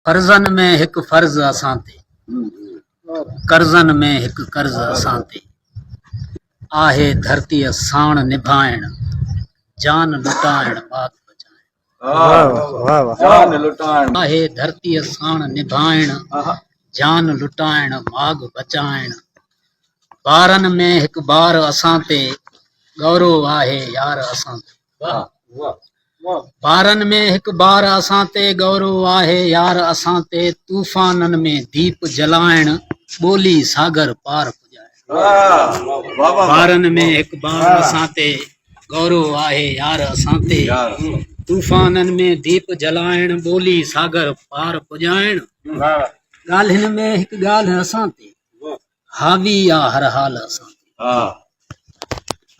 फर्ज़न में हिकु फर्ज़ असां ते, कर्ज़न में हिकु कर्ज़ असां ते, आहे धरतीअ साण निभाइण, जान लुटाइण बाग बचाइण। आहे धरतीअ साण निभाइण, जान लुटाइण बाग बचाइण। ॿारनि में हिकु ॿार असां ते, गौरव आहे यार असां ते। ॿारनि में हिकु ॿार असां ते, गौरव आहे यार असां ते। तूफ़ाननि में दीप जलाइण, ॿोली सागर पार पुॼाइण। ॿारनि में हिकु ॿार असां ते, गौरव आहे यार असां ते। तूफ़ाननि में दीप जलाइण, ॿोली सागर पार पुॼाइण। ॻाल्हियुनि में हिकु ॻाल्हि असां ते, हावी आहे हर हाल असां ते।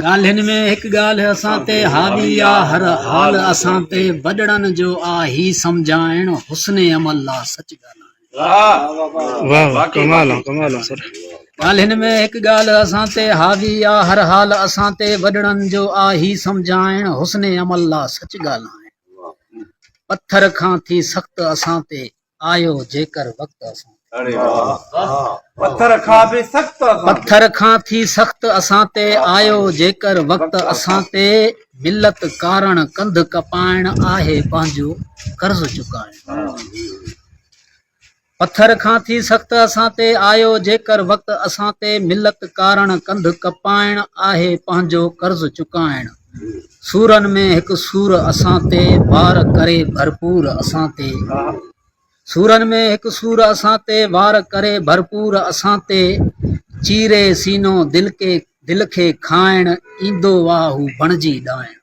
ॻाल्हियुनि में हिकु ॻाल्हि असां ते, हावी आहे हर हाल असां ते। वॾड़नि जो आहे ही सम्झाइण, हुस्ने अमल ला सच ॻाल्हाइण। ॻाल्हियुनि में हिकु ॻाल्हि असां ते, हावी आहे हर हाल असां ते। वॾड़नि जो आहे ही सम्झाइण, हुस्ने अमल ला सच ॻाल्हाइण। पत्थर खां थी सख़्त असां ते, आयो जेकर वक़्तु असां ते। पत्थर खां थी सख़्त असां ते, आयो जेकर वक़्तु असां ते। मिलत कारण कंध कपाइण, आहे पंहिंजो कर्ज़ चुकाइण। पत्थर खां थी सख़्त असां ते, आयो जेकर वक़्तु असां ते। मिलत कारण कंध कपाइण, आहे पंहिंजो कर्ज़ चुकाइण। सूरनि में हिकु सूर असां ते, वार करे भरपूर असां ते। सूरनि में हिकु सूर असां ते, वार करे भरपूर असां ते। चीरे सीनो दिल खे खाइण, ईंदो वाह हू बणिजी ॾाइण।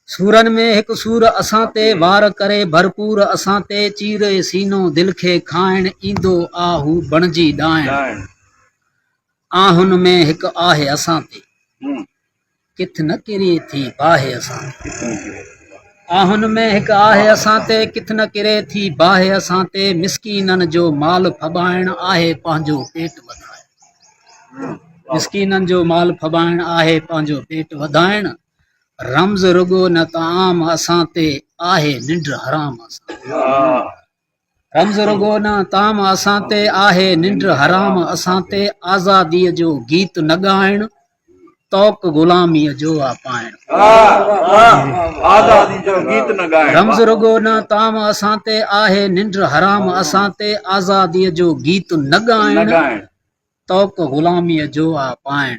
सूरनि में हिकु सूर असां ते, वार करे भरपूर असां ते। चीरे सीनो दिल खे खाइण, ईंदो आहू बणिजी ॾाइण। आहुनि में हिकु आहे असां ते, किथ न किरे थी बाहि असां ते। आहुनि में हिकु आहे असां ते, किथ न किरे थी बाहि असां ते। मिसकीननि जो माल फॿाइण, आहे पंहिंजो पेट वधाइण। मिसकीननि जो माल फॿाइण, आहे पंहिंजो पेट वधाइण। रम्ज़ रुगो न ताम असां ते, आहे निंड हराम असां ते। रम्ज़ रुगो न ताम असां ते, आहे निंड हराम असां ते। आज़ादीअ जो गीत न ॻाइण, तौक ग़ुलामीअ जो आ पाइण। रम्ज़ रुगो न ताम असां ते, आहे निंड हराम असां ते। आज़ादीअ जो गीत न ॻाइण, तौक ग़ुलामीअ जो आ पाइण।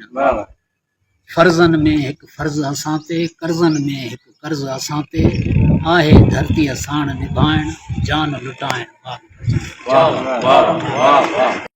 फर्ज़नि में हिकु फर्ज़ असां ते, कर्ज़नि में हिकु कर्ज़ असां ते। आहे धरतीअ साण निभाइण, जान लुटाइण बाग बचाइण।